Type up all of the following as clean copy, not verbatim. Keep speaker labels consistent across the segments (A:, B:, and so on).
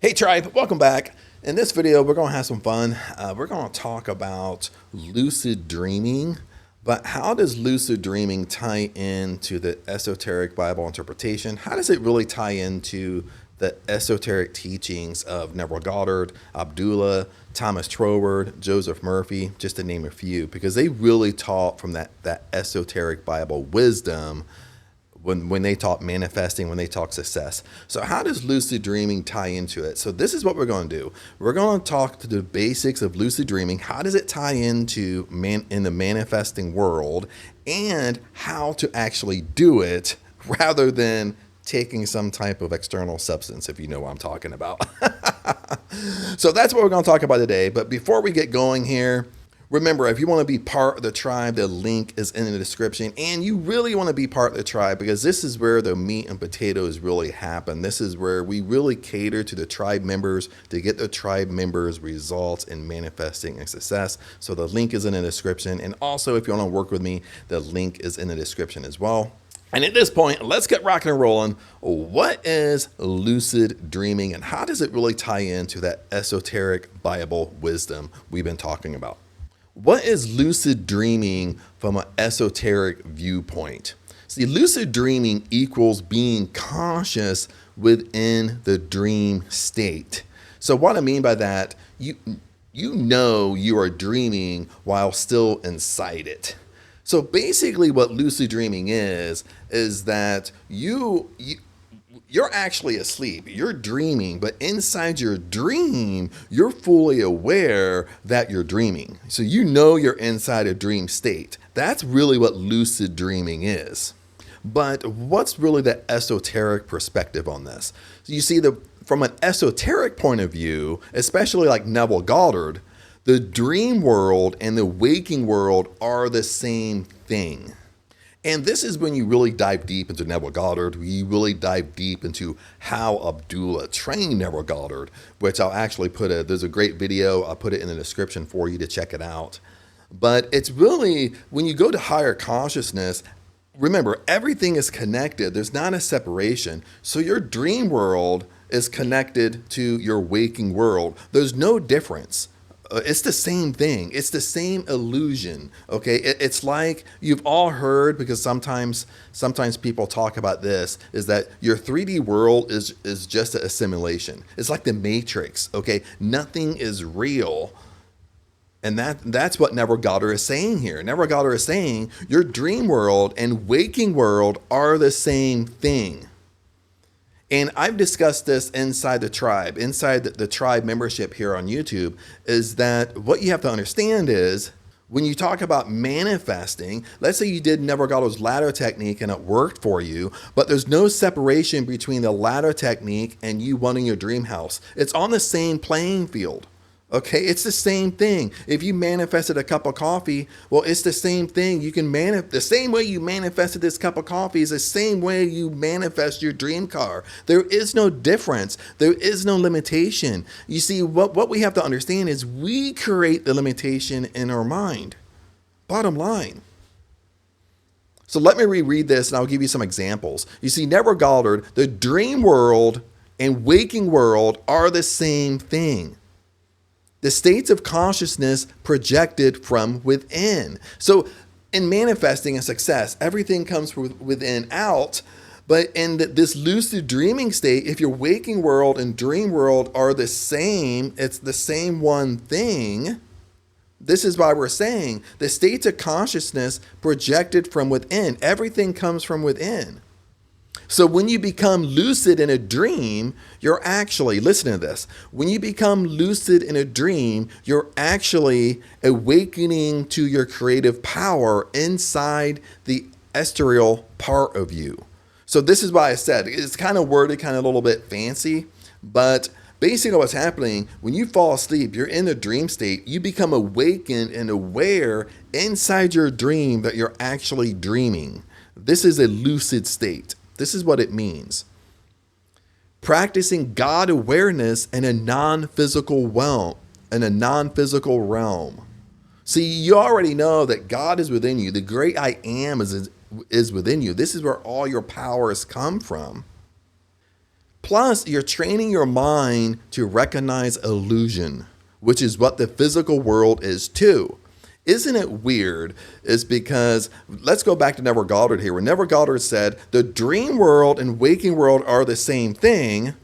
A: Hey tribe, welcome back. In this video, we're going to have some fun. We're going to talk about lucid dreaming, but how does lucid dreaming tie into the esoteric Bible interpretation? How does it really tie into the esoteric teachings of Neville Goddard, Abdullah, Thomas Troward, Joseph Murphy, just to name a few, because they really taught from that esoteric Bible wisdom when they talk manifesting, when they talk success. So how does lucid dreaming tie into it? So this is what we're going to do. We're going to talk to the basics of lucid dreaming. How does it tie into in the manifesting world, and how to actually do it rather than taking some type of external substance, if you know what I'm talking about. So that's what we're going to talk about today. But before we get going here, remember, if you want to be part of the tribe, the link is in the description. And you really want to be part of the tribe because this is where the meat and potatoes really happen. This is where we really cater to the tribe members to get the tribe members' results in manifesting and success. So the link is in the description. And also, if you want to work with me, the link is in the description as well. And at this point, let's get rocking and rolling. What is lucid dreaming and how does it really tie into that esoteric Bible wisdom we've been talking about? What is lucid dreaming from an esoteric viewpoint? See, lucid dreaming equals being conscious within the dream state. So what I mean by that, you know you are dreaming while still inside it. So basically what lucid dreaming is that you're actually asleep. You're dreaming, but inside your dream, you're fully aware that you're dreaming. So you know you're inside a dream state. That's really what lucid dreaming is. But what's really the esoteric perspective on this? So you see, from an esoteric point of view, especially like Neville Goddard, the dream world and the waking world are the same thing. And this is when you really dive deep into Neville Goddard. You really dive deep into how Abdullah trained Neville Goddard, which I'll actually there's a great video. I'll put it in the description for you to check it out. But it's really, when you go to higher consciousness, remember, everything is connected. There's not a separation. So your dream world is connected to your waking world. There's no difference. It's the same thing. It's the same illusion. Okay, it's like you've all heard, because sometimes people talk about this, is that your 3D world is just a simulation. It's like the Matrix. Okay, nothing is real. And that's what Neville Goddard is saying here. Neville Goddard is saying your dream world and waking world are the same thing. And I've discussed this inside the tribe, inside the tribe membership here on YouTube, is that what you have to understand is when you talk about manifesting, let's say you did Neville Goddard's ladder technique and it worked for you, but there's no separation between the ladder technique and you wanting your dream house. It's on the same playing field. Okay, it's the same thing. If you manifested a cup of coffee, well, it's the same thing. You can the same way you manifested this cup of coffee is the same way you manifest your dream car. There is no difference. There is no limitation. You see, what we have to understand is we create the limitation in our mind. Bottom line. So let me reread this and I'll give you some examples. You see, Neville Goddard, the dream world and waking world are the same thing. The states of consciousness projected from within. So in manifesting a success, everything comes from within out. But in this lucid dreaming state, if your waking world and dream world are the same, it's the same one thing. This is why we're saying the states of consciousness projected from within. Everything comes from within. So when you become lucid in a dream, you're actually, listen to this, when you become lucid in a dream, you're actually awakening to your creative power inside the ethereal part of you. So this is why I said, it's kind of worded kind of a little bit fancy, but basically what's happening, when you fall asleep, you're in a dream state, you become awakened and aware inside your dream that you're actually dreaming. This is a lucid state. This is what it means. Practicing God awareness in a non-physical realm. See, you already know that God is within you. The great I am is within you. This is where all your powers come from. Plus, you're training your mind to recognize illusion, which is what the physical world is too. Isn't it weird? Is because, let's go back to Neville Goddard here, where Neville Goddard said the dream world and waking world are the same thing.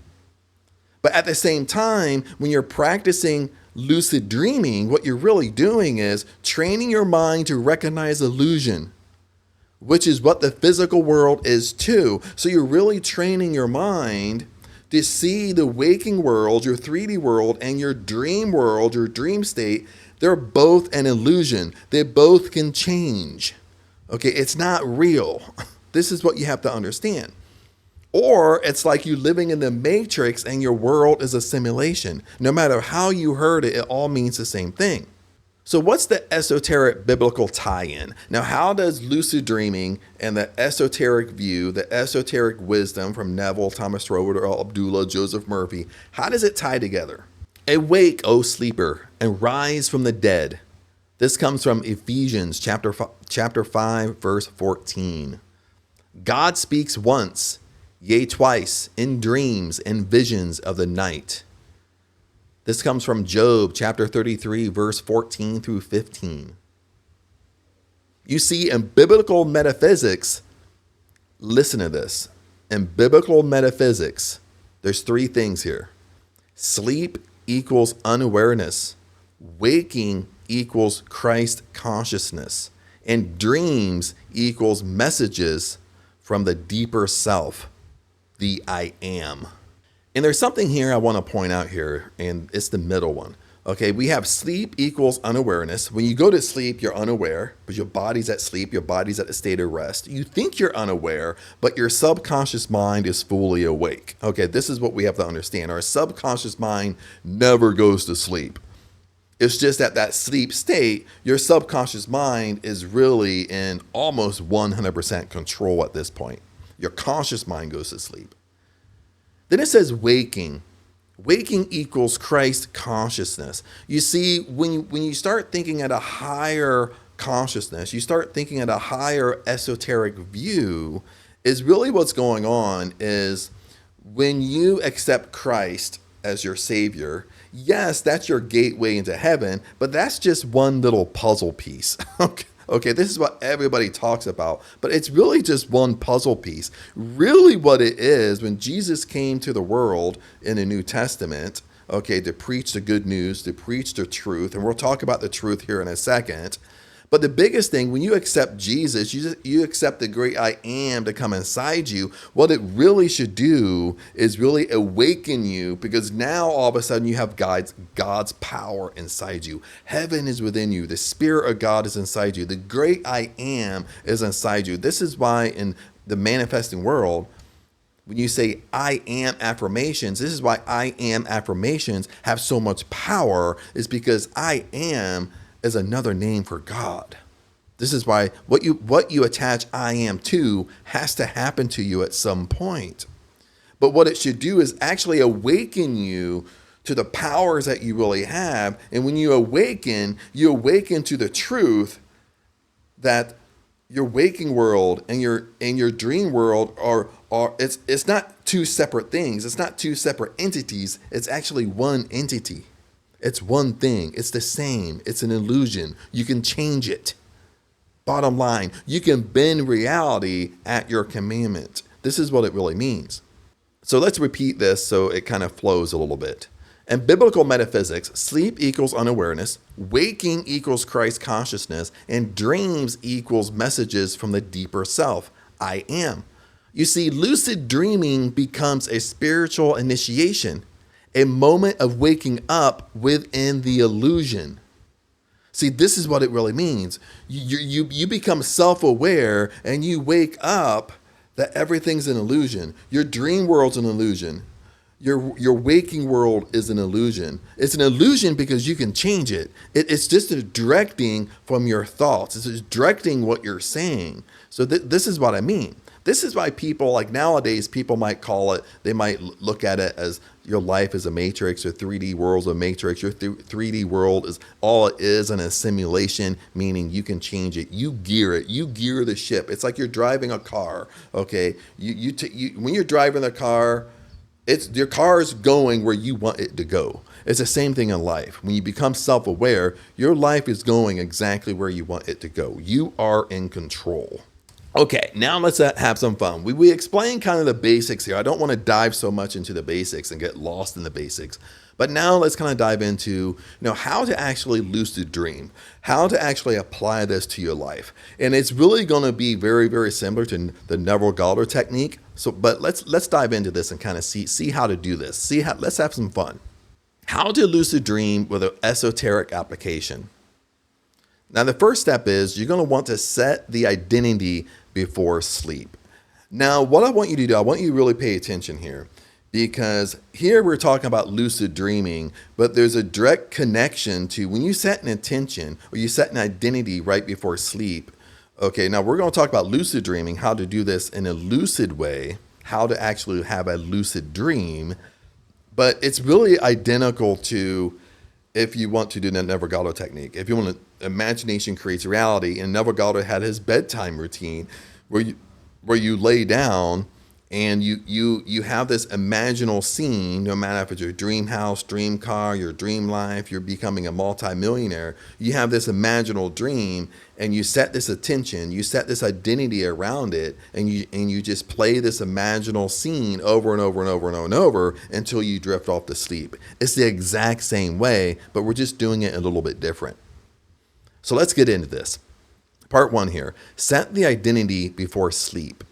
A: But at the same time, when you're practicing lucid dreaming, what you're really doing is training your mind to recognize illusion, which is what the physical world is too. So you're really training your mind to see the waking world, your 3D world, and your dream world, your dream state. They're both an illusion. They both can change. Okay, it's not real. This is what you have to understand. Or it's like you living in the matrix and your world is a simulation. No matter how you heard it, it all means the same thing. So what's the esoteric biblical tie-in? Now, how does lucid dreaming and the esoteric view, the esoteric wisdom from Neville, Thomas Roeder, Abdullah, Joseph Murphy, how does it tie together? Awake, O sleeper, and rise from the dead. This comes from Ephesians chapter 5, verse 14. God speaks once, yea, twice, in dreams and visions of the night. This comes from Job chapter 33, verse 14 through 15. You see, in biblical metaphysics, listen to this. In biblical metaphysics, there's three things here. Sleep equals unawareness. Waking equals Christ consciousness. And dreams equals messages from the deeper self, the I am. And there's something here I want to point out here, and it's the middle one. Okay, we have sleep equals unawareness. When you go to sleep, you're unaware, but your body's at sleep, your body's at a state of rest. You think you're unaware, but your subconscious mind is fully awake. Okay, this is what we have to understand. Our subconscious mind never goes to sleep. It's just at that sleep state, your subconscious mind is really in almost 100% control at this point. Your conscious mind goes to sleep. Then it says waking. Waking equals Christ consciousness. You see, when you start thinking at a higher consciousness, you start thinking at a higher esoteric view, is really what's going on is when you accept Christ as your Savior, yes, that's your gateway into heaven, but that's just one little puzzle piece. Okay, this is what everybody talks about, but it's really just one puzzle piece. Really what it is, when Jesus came to the world in the New Testament, okay, to preach the good news, to preach the truth, and we'll talk about the truth here in a second. But the biggest thing, when you accept Jesus, you accept the great I am to come inside you. What it really should do is really awaken you, because now all of a sudden you have God's power inside you. Heaven is within you. The Spirit of God is inside you. The great I am is inside you. This is why in the manifesting world, when you say I am affirmations, this is why I am affirmations have so much power, is because I am is another name for God. This is why what you attach I am to has to happen to you at some point. But what it should do is actually awaken you to the powers that you really have. And when you awaken to the truth that your waking world and your dream world are it's not two separate things. It's not two separate entities. It's actually one entity. It's one thing. It's the same. It's an illusion. You can change it. Bottom line, you can bend reality at your commandment. This is what it really means. So let's repeat this so it kind of flows a little bit. In biblical metaphysics, sleep equals unawareness, waking equals Christ consciousness, and dreams equals messages from the deeper self, I am. You see, lucid dreaming becomes a spiritual initiation, a moment of waking up within the illusion. See, this is what it really means. You become self-aware and you wake up that everything's an illusion. Your dream world's an illusion. Your waking world is an illusion. It's an illusion because you can change it. It's just a directing from your thoughts. It's just directing what you're saying. So this is what I mean. This is why people, like nowadays, people might call it, they might look at it as your life is a matrix, or 3D world's a matrix. Your 3D world is all it is in a simulation, meaning you can change it. You gear it. You gear the ship. It's like you're driving a car, okay? When you're driving the car, It's your car's going where you want it to go. It's the same thing in life. When you become self-aware, your life is going exactly where you want it to go. You are in control. Okay, now let's have some fun. We explained kind of the basics here. I don't want to dive so much into the basics and get lost in the basics. But now let's kind of dive into, how to actually lucid dream, how to actually apply this to your life. And it's really going to be very, very similar to the Neville Goddard technique. But let's dive into this and kind of see how to do this. Let's have some fun. How to lucid dream with an esoteric application. Now, the first step is you're going to want to set the identity before sleep. Now, what I want you to do, I want you to really pay attention here, because here we're talking about lucid dreaming, but there's a direct connection to when you set an intention or you set an identity right before sleep. Okay, now we're going to talk about lucid dreaming, how to do this in a lucid way, how to actually have a lucid dream, but it's really identical to if you want to do the Neville Goddard technique. If you want to, imagination creates reality, and Neville Goddard had his bedtime routine where you lay down and you have this imaginal scene, no matter if it's your dream house, dream car, your dream life, you're becoming a multimillionaire. You have this imaginal dream and you set this attention, you set this identity around it, and you just play this imaginal scene over and over and over and over and over until you drift off to sleep. It's the exact same way, but we're just doing it a little bit different. So let's get into this. Part 1 here. Set the identity before sleep.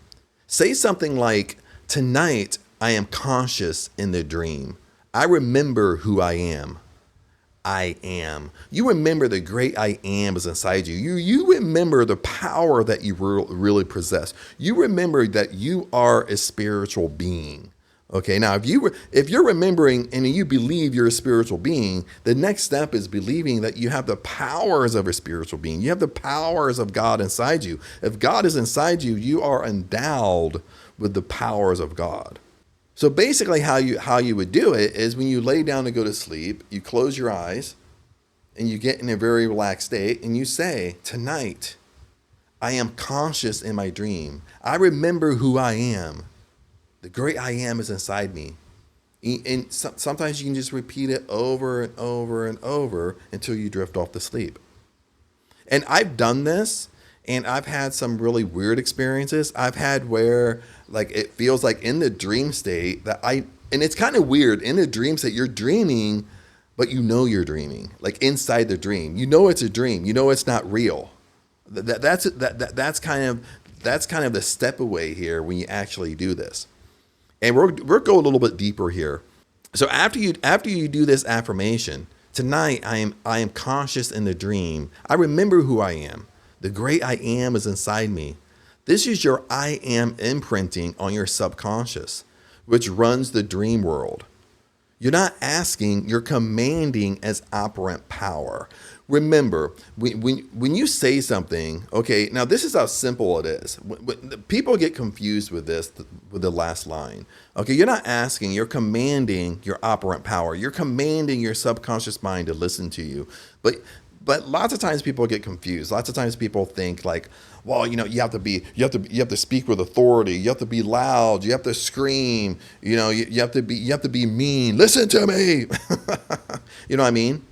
A: Say something like, tonight I am conscious in the dream. I remember who I am. I am. You remember the great I am is inside you. You remember the power that you really possess. You remember that you are a spiritual being. Okay, now if you're remembering and you believe you're a spiritual being, the next step is believing that you have the powers of a spiritual being. You have the powers of God inside you. If God is inside you, you are endowed with the powers of God. So basically how you would do it is when you lay down to go to sleep, you close your eyes and you get in a very relaxed state and you say, tonight, I am conscious in my dream. I remember who I am. The great I am is inside me. And sometimes you can just repeat it over and over and over until you drift off to sleep. And I've done this, and I've had some really weird experiences. I've had where it feels like in the dream state and it's kind of weird, in the dream state you're dreaming, but you're dreaming, inside the dream. It's a dream. It's not real. That's kind of the step away here when you actually do this. And we're go a little bit deeper here. So after you do this affirmation, tonight I am conscious in the dream. I remember who I am. The great I am is inside me. This is your I am imprinting on your subconscious, which runs the dream world. You're not asking, you're commanding as operant power. Remember, when you say something, okay, now this is how simple it is. People get confused with this, with the last line. Okay, you're not asking, you're commanding your operant power. You're commanding your subconscious mind to listen to you. But lots of times people get confused. Lots of times people think well, you have to speak with authority. You have to be loud. You have to scream. You have to be mean. Listen to me. You know what I mean?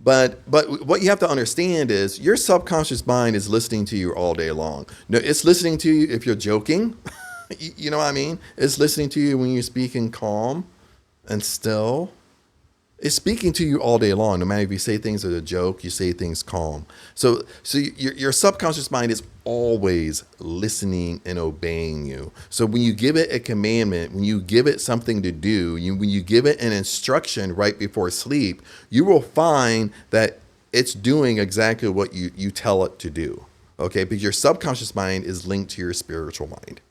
A: But what you have to understand is your subconscious mind is listening to you all day long. No, it's listening to you if you're joking. You know what I mean? It's listening to you when you're speaking calm and still. It's speaking to you all day long. No matter if you say things as a joke, you say things calm. So your subconscious mind is always listening and obeying you. So when you give it a commandment, when you give it something to do, when you give it an instruction right before sleep, you will find that it's doing exactly what you tell it to do. Okay, because your subconscious mind is linked to your spiritual mind.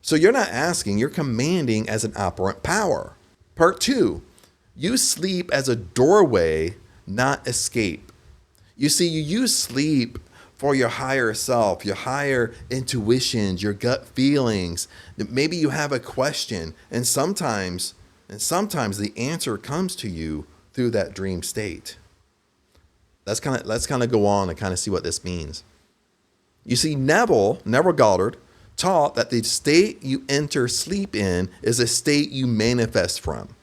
A: So you're not asking, you're commanding as an operant power. Part 2, use sleep as a doorway, not escape. You see, you use sleep for your higher self, your higher intuitions, your gut feelings. Maybe you have a question, and sometimes the answer comes to you through that dream state. Let's kind of go on and kind of see what this means. You see, Neville Goddard taught that the state you enter sleep in is a state you manifest from.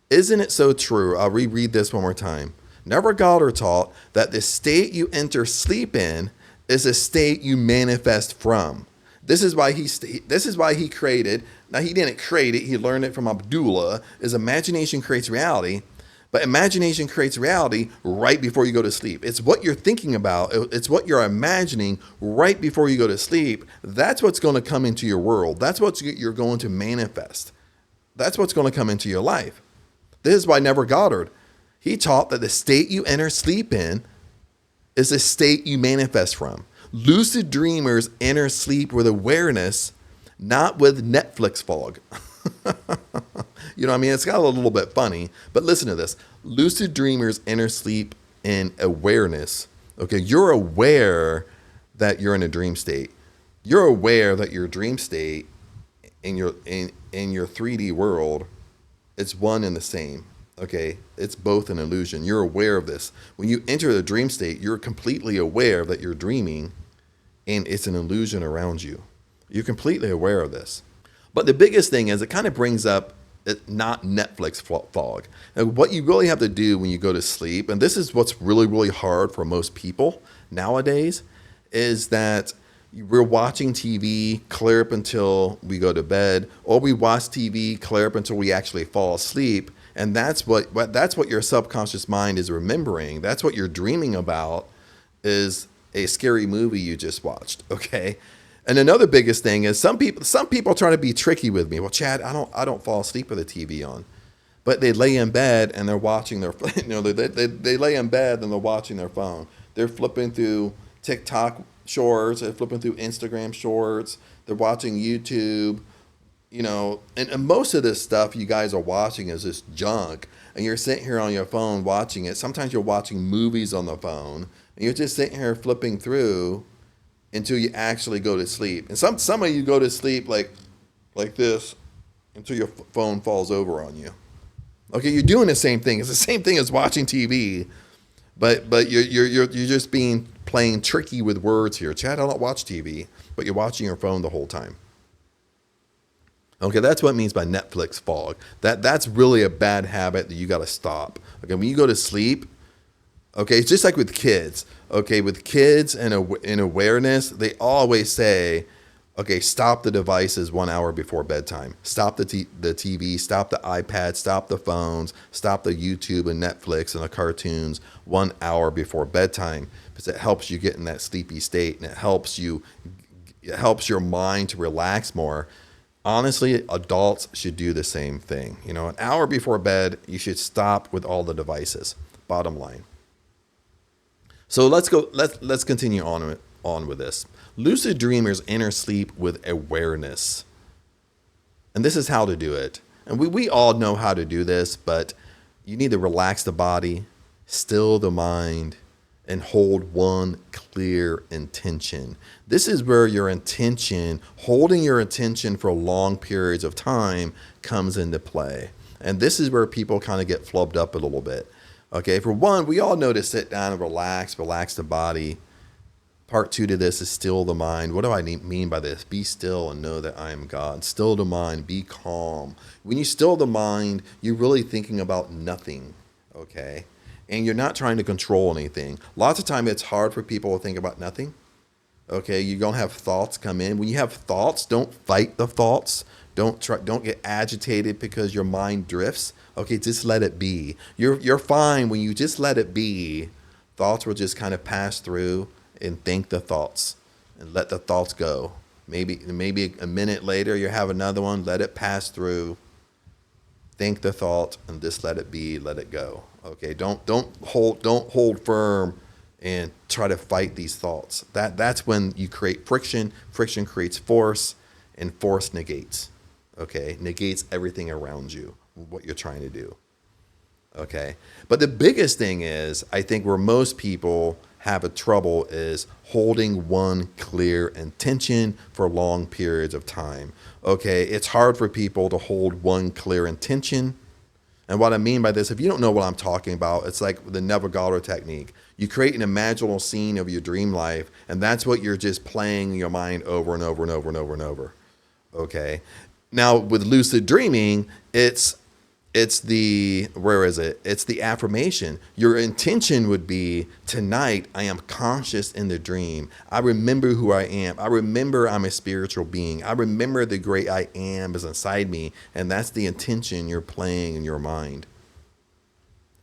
A: Isn't it so true? I'll reread this one more time. Neville Goddard taught that the state you enter sleep in is a state you manifest from. This is why he created. Now he didn't create it. He learned it from Abdullah. Is imagination creates reality, but imagination creates reality right before you go to sleep. It's what you're thinking about. It's what you're imagining right before you go to sleep. That's what's going to come into your world. That's what you're going to manifest. That's what's going to come into your life. This is why Neville Goddard, he taught that the state you enter sleep in is a state you manifest from. Lucid dreamers enter sleep with awareness, not with Netflix fog. You know what I mean? It's got a little bit funny, but listen to this. Lucid dreamers enter sleep in awareness. Okay, you're aware that you're in a dream state. You're aware that your dream state in your 3D world, it's one and the same. Okay, it's both an illusion. You're aware of this. When you enter the dream state, you're completely aware that you're dreaming and it's an illusion around you. You're completely aware of this. But the biggest thing is it kind of brings up not Netflix fog. And what you really have to do when you go to sleep, and this is what's really, really hard for most people nowadays, is that we're watching TV clear up until we go to bed, or we watch TV clear up until we actually fall asleep. And that's what your subconscious mind is remembering. That's what you're dreaming about, is a scary movie you just watched. Okay. And another biggest thing is some people try to be tricky with me. Well, Chad, I don't fall asleep with the TV on, but they lay in bed and they're watching their, they lay in bed and they're watching their phone. They're flipping through TikTok shorts. They're flipping through Instagram shorts. They're watching YouTube. And most of this stuff you guys are watching is just junk, and you're sitting here on your phone watching it. Sometimes you're watching movies on the phone, and you're just sitting here flipping through until you actually go to sleep. And some of you go to sleep like this until your phone falls over on you. Okay, you're doing the same thing. It's the same thing as watching TV, but you're just playing tricky with words here. Chad, I don't watch TV, but you're watching your phone the whole time. Okay, that's what it means by Netflix fog. That's really a bad habit that you got to stop. Okay, when you go to sleep, okay, it's just like with kids. Okay, with kids and in awareness, they always say, okay, stop the devices 1 hour before bedtime. Stop the TV, stop the iPad, stop the phones, stop the YouTube and Netflix and the cartoons 1 hour before bedtime, because it helps you get in that sleepy state, and it helps your mind to relax more. Honestly, adults should do the same thing. An hour before bed, you should stop with all the devices. Bottom line. So let's continue on with this. Lucid dreamers enter sleep with awareness. And this is how to do it. And we all know how to do this, but you need to relax the body, still the mind, and hold one clear intention. This is where your intention, holding your intention for long periods of time, comes into play. And this is where people kind of get flubbed up a little bit. Okay, for one, we all know to sit down and relax the body. Part 2 to this is still the mind. What do I mean by this? Be still and know that I am God. Still the mind, be calm. When you still the mind, you're really thinking about nothing, okay? And you're not trying to control anything. Lots of time it's hard for people to think about nothing. Okay, you're gonna have thoughts come in. When you have thoughts, don't fight the thoughts. Don't get agitated because your mind drifts. Okay, just let it be. You're fine when you just let it be. Thoughts will just kind of pass through, and think the thoughts and let the thoughts go. Maybe a minute later you have another one. Let it pass through. Think the thought and just let it be. Let it go. Okay, don't hold firm and try to fight these thoughts. That's when you create friction. Friction creates force, and force negates. Okay, negates everything around you, what you're trying to do. Okay, but the biggest thing is, I think where most people have a trouble is holding one clear intention for long periods of time. Okay, it's hard for people to hold one clear intention. And what I mean by this, if you don't know what I'm talking about, it's like the Neville Goddard technique. You create an imaginal scene of your dream life, and that's what you're just playing in your mind over and over and over and over and over. Okay. Now with lucid dreaming, it's the, where is it? It's the affirmation. Your intention would be, tonight I am conscious in the dream. I remember who I am. I remember I'm a spiritual being. I remember the great I am is inside me. And that's the intention you're playing in your mind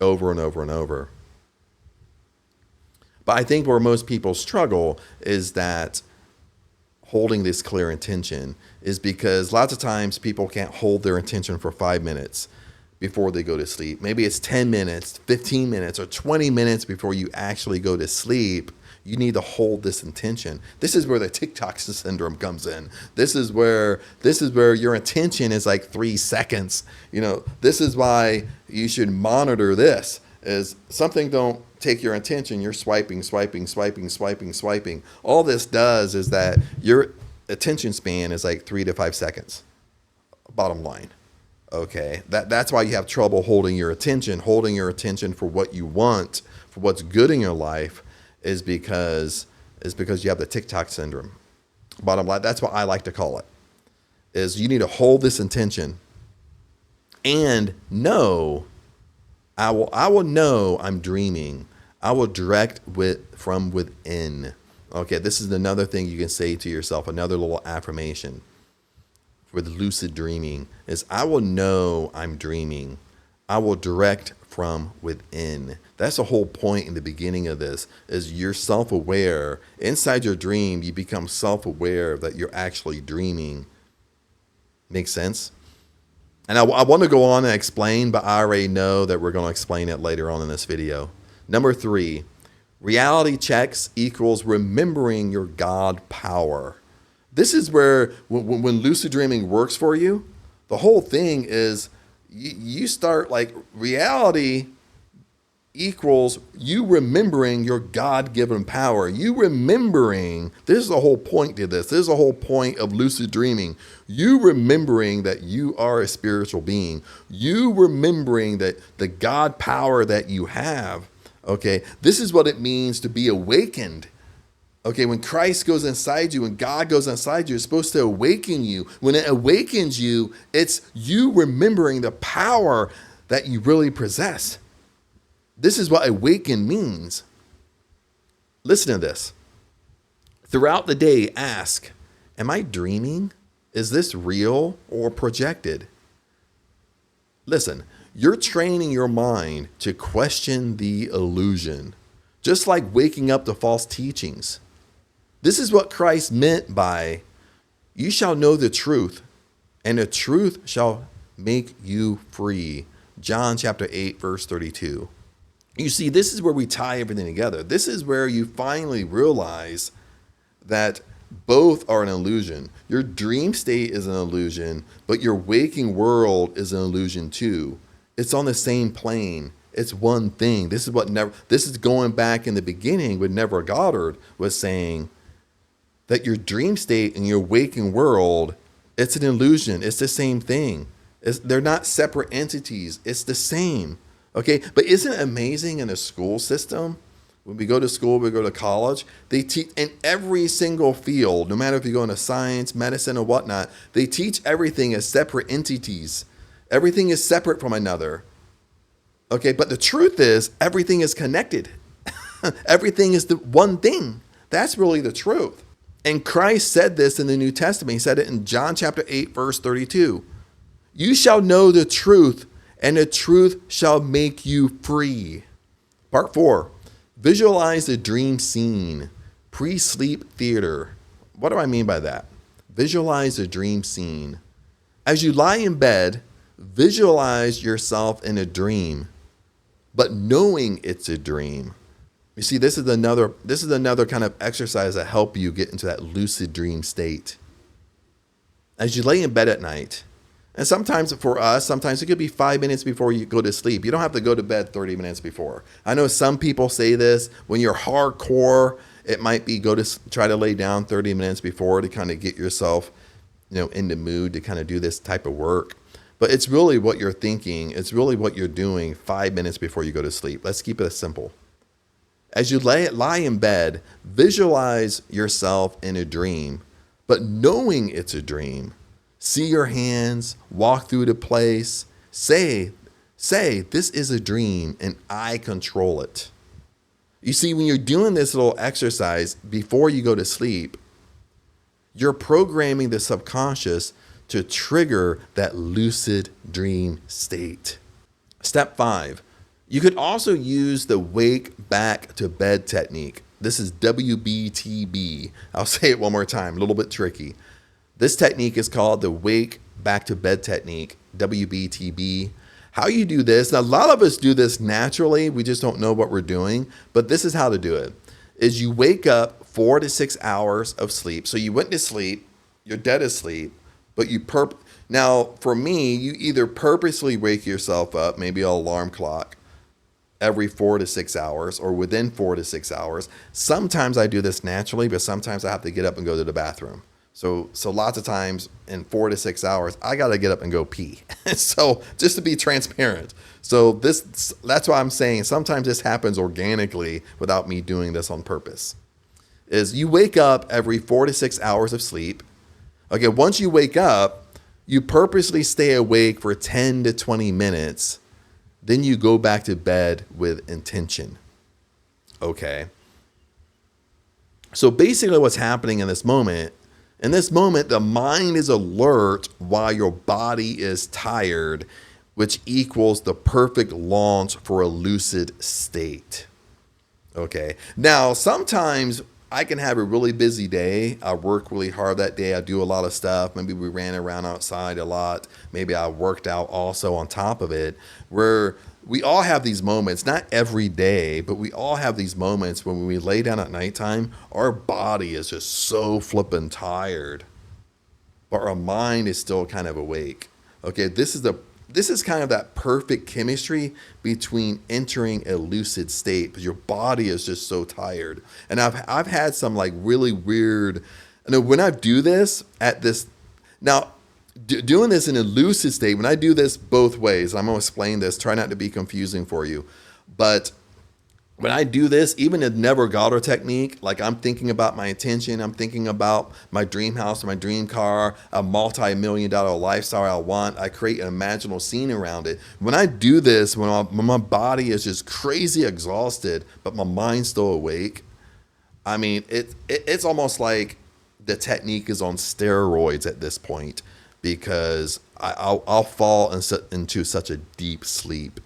A: over and over and over. But I think where most people struggle is that holding this clear intention is because lots of times people can't hold their intention for 5 minutes before they go to sleep. Maybe it's 10 minutes, 15 minutes, or 20 minutes before you actually go to sleep. You need to hold this intention. This is where the TikTok syndrome comes in. This is where your intention is like 3 seconds. You know, this is why you should monitor this. Is something don't take your attention, you're swiping. All this does is that your attention span is like 3 to 5 seconds. Bottom line. Okay. That's why you have trouble holding your attention for what you want, for what's good in your life, is because you have the TikTok syndrome. Bottom line, that's what I like to call it. Is you need to hold this intention and know, I will know I'm dreaming. I will direct from within. Okay, this is another thing you can say to yourself, another little affirmation with lucid dreaming is, I will know I'm dreaming. I will direct from within. That's the whole point in the beginning of this, is you're self-aware. Inside your dream, you become self-aware that you're actually dreaming. Make sense? And I want to go on and explain, but I already know that we're going to explain it later on in this video. Number 3, reality checks equals remembering your God power. This is where, when lucid dreaming works for you, the whole thing is you start like reality equals you remembering your God-given power. You remembering, this is the whole point to this. This is the whole point of lucid dreaming. You remembering that you are a spiritual being. You remembering that the God power that you have. Okay, this is what it means to be awakened. Okay, when Christ goes inside you, when God goes inside you, it's supposed to awaken you. When it awakens you, it's you remembering the power that you really possess. This is what awaken means. Listen to this. Throughout the day, ask, am I dreaming? Is this real or projected? Listen, you're training your mind to question the illusion, just like waking up to false teachings. This is what Christ meant by, you shall know the truth, and the truth shall make you free. John chapter 8, verse 32. You see, this is where we tie everything together. This is where you finally realize that both are an illusion. Your dream state is an illusion, but your waking world is an illusion too. It's on the same plane. It's one thing. This is going back in the beginning when Neville Goddard was saying that your dream state and your waking world, it's an illusion. It's the same thing. They're not separate entities. It's the same. Okay, but isn't it amazing in a school system? When we go to school, we go to college, they teach in every single field, no matter if you go into science, medicine, or whatnot, they teach everything as separate entities. Everything is separate from another. Okay, but the truth is, everything is connected. Everything is the one thing. That's really the truth. And Christ said this in the New Testament. He said it in John chapter 8, verse 32. You shall know the truth, and the truth shall make you free. Part 4, visualize the dream scene, pre-sleep theater. What do I mean by that? Visualize the dream scene. As you lie in bed, visualize yourself in a dream, but knowing it's a dream. You see, this is another kind of exercise that help you get into that lucid dream state. As you lay in bed at night, and sometimes for us, sometimes it could be 5 minutes before you go to sleep. You don't have to go to bed 30 minutes before. I know some people say this. When you're hardcore, it might be try to lay down 30 minutes before to kind of get yourself, in the mood to kind of do this type of work. But it's really what you're thinking. It's really what you're doing 5 minutes before you go to sleep. Let's keep it simple. As you lie in bed, visualize yourself in a dream, but knowing it's a dream. See your hands, walk through the place, say, this is a dream and I control it. You see, when you're doing this little exercise before you go to sleep, you're programming the subconscious to trigger that lucid dream state. Step 5, you could also use the wake back to bed technique. This is WBTB. I'll say it one more time, a little bit tricky. This technique is called the wake back to bed technique, WBTB. How you do this, now a lot of us do this naturally, we just don't know what we're doing, but this is how to do it, is you wake up 4 to 6 hours of sleep. So you went to sleep, you're dead asleep, but now for me, you either purposely wake yourself up, maybe an alarm clock, every 4 to 6 hours or within 4 to 6 hours. Sometimes I do this naturally, but sometimes I have to get up and go to the bathroom. So lots of times in 4 to 6 hours, I got to get up and go pee. So just to be transparent. So that's why I'm saying sometimes this happens organically without me doing this on purpose. Is you wake up every 4 to 6 hours of sleep. Okay, once you wake up, you purposely stay awake for 10 to 20 minutes. Then you go back to bed with intention. Okay. So basically what's happening in this moment, the mind is alert while your body is tired, which equals the perfect launch for a lucid state. Okay. Now, sometimes I can have a really busy day. I work really hard that day. I do a lot of stuff. Maybe we ran around outside a lot. Maybe I worked out also on top of it, where we all have these moments, not every day, but we all have these moments when we lay down at nighttime, our body is just so flippin' tired, but our mind is still kind of awake. Okay, this is kind of that perfect chemistry between entering a lucid state, but your body is just so tired. And I've had some like really weird, when I do this doing this in a lucid state, when I do this both ways, I'm going to explain this, try not to be confusing for you. But when I do this, even the Neville Goddard technique, like I'm thinking about my intention, I'm thinking about my dream house, my dream car, a multi-million-dollar lifestyle I want. I create an imaginal scene around it. When I do this, when my body is just crazy exhausted, but my mind's still awake, I mean, it's almost like the technique is on steroids at this point, because I'll fall into such a deep sleep.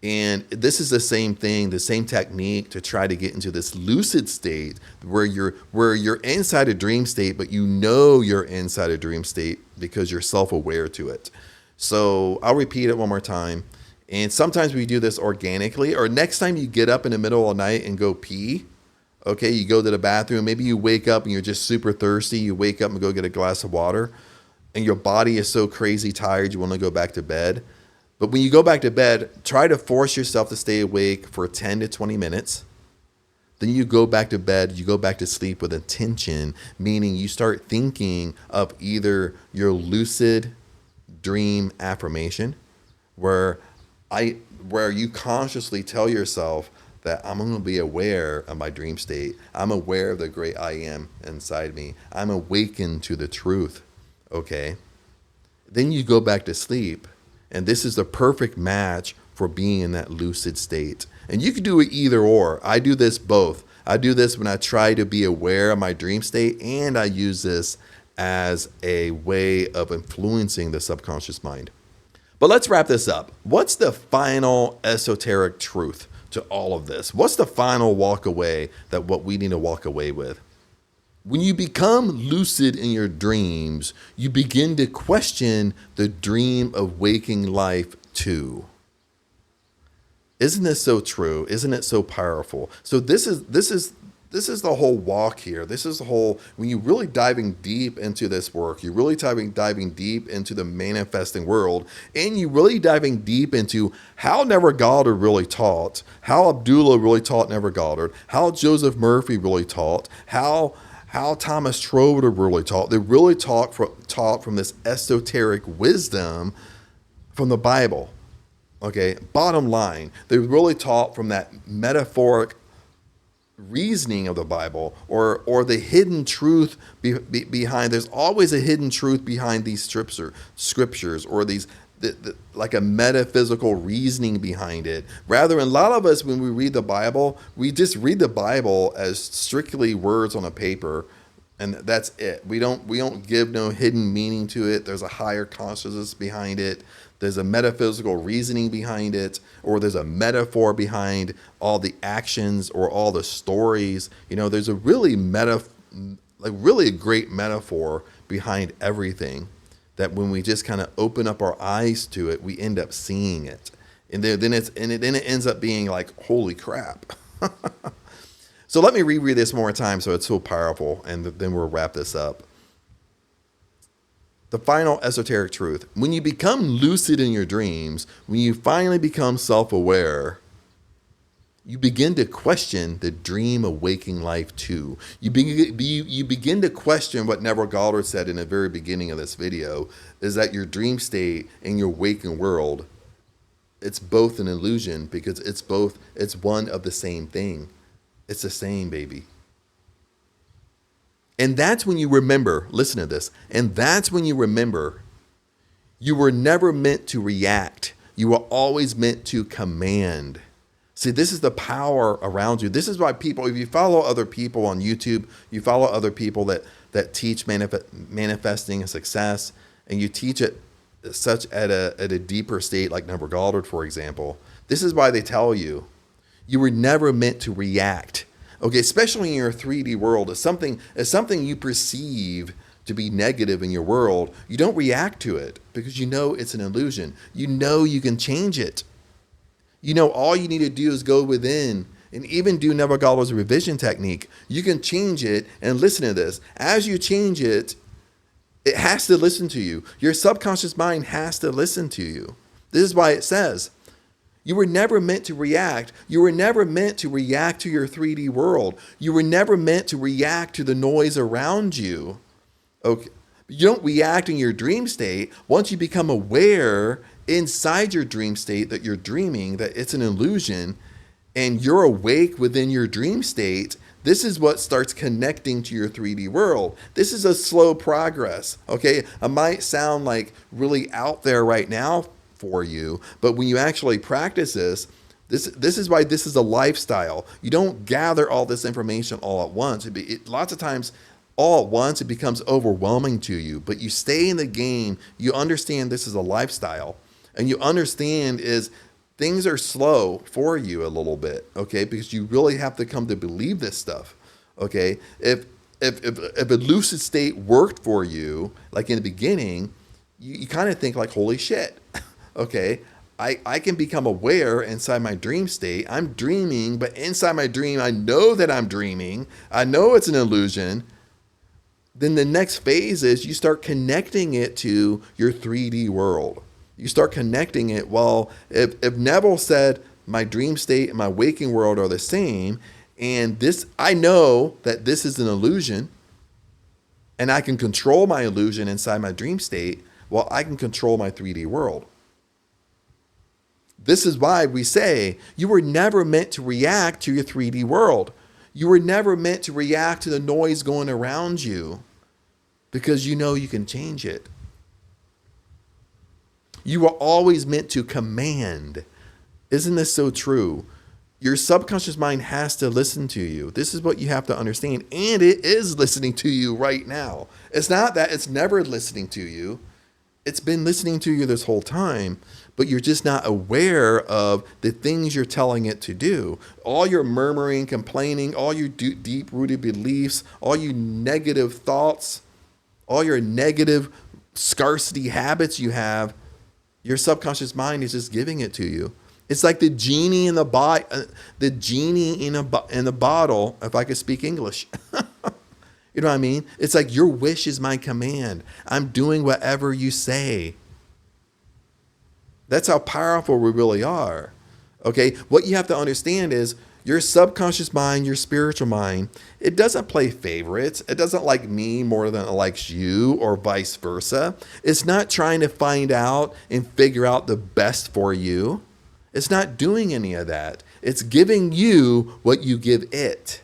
A: And this is the same thing, the same technique to try to get into this lucid state where you're inside a dream state, but you know you're inside a dream state because you're self-aware to it. So I'll repeat it one more time. And sometimes we do this organically, or next time you get up in the middle of the night and go pee, okay, you go to the bathroom, maybe you wake up and you're just super thirsty, you wake up and go get a glass of water, and your body is so crazy tired you want to go back to bed. But when you go back to bed, try to force yourself to stay awake for 10 to 20 minutes. Then you go back to bed, you go back to sleep with intention, meaning you start thinking of either your lucid dream affirmation, where you consciously tell yourself that I'm going to be aware of my dream state. I'm aware of the great I am inside me. I'm awakened to the truth. Okay. Then you go back to sleep, and this is the perfect match for being in that lucid state. And you can do it either or. I do this both. I do this when I try to be aware of my dream state, and I use this as a way of influencing the subconscious mind. But let's wrap this up. What's the final esoteric truth to all of this? What's the final walk away that what we need to walk away with? When you become lucid in your dreams, you begin to question the dream of waking life too. Isn't this so true? Isn't it so powerful? So this is the whole walk here. This is the whole, when you're really diving deep into this work, you're really diving deep into the manifesting world, and you're really diving deep into how Neville Goddard really taught, how Abdullah really taught Neville Goddard, how Joseph Murphy really taught, how Thomas Schroeder really taught. They really taught from this esoteric wisdom from the Bible. Okay, bottom line, they're really taught from that metaphoric reasoning of the Bible, or the hidden truth behind. There's always a hidden truth behind these scriptures, or these like a metaphysical reasoning behind it. Rather, a lot of us, when we read the Bible, we just read the Bible as strictly words on a paper, and that's it. We don't give no hidden meaning to it. There's a higher consciousness behind it. There's a metaphysical reasoning behind it, or there's a metaphor behind all the actions or all the stories. There's a really really a great metaphor behind everything, that when we just kind of open up our eyes to it, we end up seeing it. And then it ends up being like, holy crap. So let me reread this more time so it's so powerful, and then we'll wrap this up. The final esoteric truth. When you become lucid in your dreams, when you finally become self-aware, you begin to question the dream of waking life too. You begin to question what Neville Goddard said in the very beginning of this video, is that your dream state and your waking world, it's both an illusion, because it's one of the same thing. It's the same, baby. And that's when you remember, listen to this, and that's when you remember you were never meant to react. You were always meant to command. See, this is the power around you. This is why people, if you follow other people on YouTube, you follow other people that teach manifesting success, and you teach it such at a deeper state, like Neville Goddard, for example. This is why they tell you, you were never meant to react. Okay, especially in your 3D world, as something you perceive to be negative in your world, you don't react to it, because you know it's an illusion. You know you can change it. All you need to do is go within and even do Neville Goddard's revision technique. You can change it, and listen to this. As you change it, it has to listen to you. Your subconscious mind has to listen to you. This is why it says, you were never meant to react. You were never meant to react to your 3D world. You were never meant to react to the noise around you. Okay. You don't react in your dream state. Once you become aware inside your dream state that you're dreaming, that it's an illusion, and you're awake within your dream state, this is what starts connecting to your 3D world. This is a slow progress. Okay. It might sound like really out there right now for you, but when you actually practice this is why this is a lifestyle. You don't gather all this information all at once. Lots of times, all at once, it becomes overwhelming to you, but you stay in the game. You understand this is a lifestyle, and you understand is things are slow for you a little bit, okay? Because you really have to come to believe this stuff, okay? If a lucid state worked for you, like in the beginning, you kind of think like, holy shit. Okay, I can become aware inside my dream state. I'm dreaming, but inside my dream, I know that I'm dreaming. I know it's an illusion. Then the next phase is you start connecting it to your 3D world. You start connecting it. Well, if Neville said my dream state and my waking world are the same, and I know that this is an illusion, and I can control my illusion inside my dream state, well, I can control my 3D world. This is why we say you were never meant to react to your 3D world. You were never meant to react to the noise going around you, because you know you can change it. You were always meant to command. Isn't this so true? Your subconscious mind has to listen to you. This is what you have to understand. And it is listening to you right now. It's not that it's never listening to you. It's been listening to you this whole time, but you're just not aware of the things you're telling it to do. All your murmuring, complaining, all your deep-rooted beliefs, all your negative thoughts, all your negative scarcity habits you have, your subconscious mind is just giving it to you. It's like the genie in the bottle, if I could speak English. You know what I mean? It's like your wish is my command. I'm doing whatever you say. That's how powerful we really are. Okay? What you have to understand is Your subconscious mind, your spiritual mind, it doesn't play favorites. It doesn't like me more than it likes you or vice versa. It's not trying to find out and figure out the best for you. It's not doing any of that. It's giving you what you give it.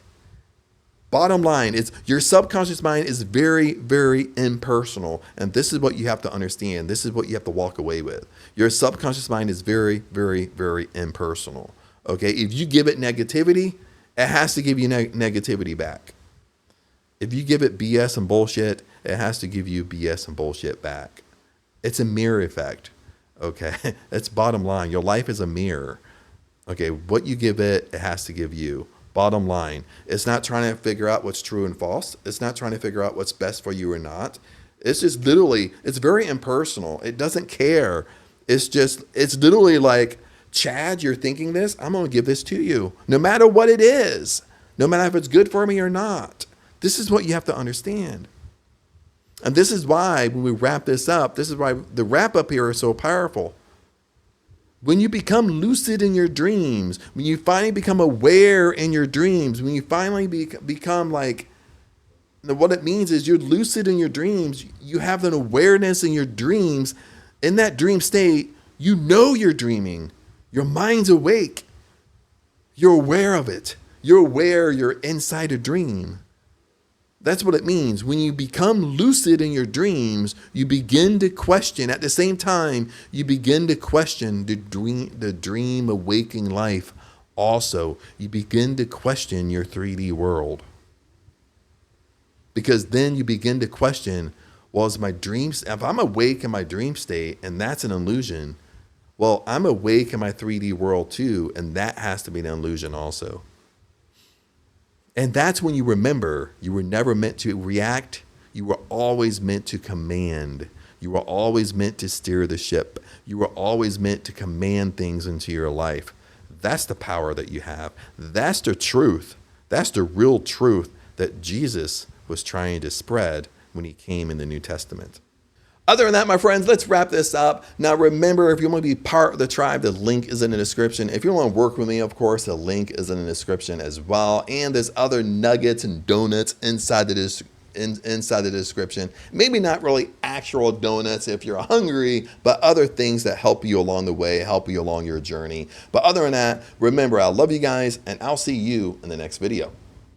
A: Bottom line, it's your subconscious mind is very, very impersonal. And this is what you have to understand. This is what you have to walk away with. Your subconscious mind is very, very, very impersonal. Okay, if you give it negativity, it has to give you negativity back. If you give it BS and bullshit, it has to give you BS and bullshit back. It's a mirror effect. Okay, that's bottom line. Your life is a mirror. Okay, what you give it, it has to give you. Bottom line. It's not trying to figure out what's true and false. It's not trying to figure out what's best for you or not. It's just literally, it's very impersonal. It doesn't care. It's literally like, Chad, you're thinking this, I'm going to give this to you. No matter what it is. No matter if it's good for me or not. This is what you have to understand. And this is why when we wrap this up, this is why the wrap up here is so powerful. When you become lucid in your dreams, when you finally become aware in your dreams, when you finally become like, what it means is you're lucid in your dreams, you have an awareness in your dreams. In that dream state, you know you're dreaming. Your mind's awake. You're aware of it. You're aware you're inside a dream. That's what it means. When you become lucid in your dreams, you begin to question. At the same time, you begin to question the dream awaking life. Also, you begin to question your 3D world. Because then you begin to question, well, is my dreams, if I'm awake in my dream state and that's an illusion, well, I'm awake in my 3D world too, and that has to be an illusion also. And that's when you remember you were never meant to react. You were always meant to command. You were always meant to steer the ship. You were always meant to command things into your life. That's the power that you have. That's the truth. That's the real truth that Jesus was trying to spread when he came in the New Testament. Other than that, my friends, let's wrap this up. Now, remember, if you want to be part of the tribe, the link is in the description. If you want to work with me, of course, the link is in the description as well. And there's other nuggets and donuts inside the description. Maybe not really actual donuts if you're hungry, but other things that help you along the way, help you along your journey. But other than that, remember, I love you guys, and I'll see you in the next video.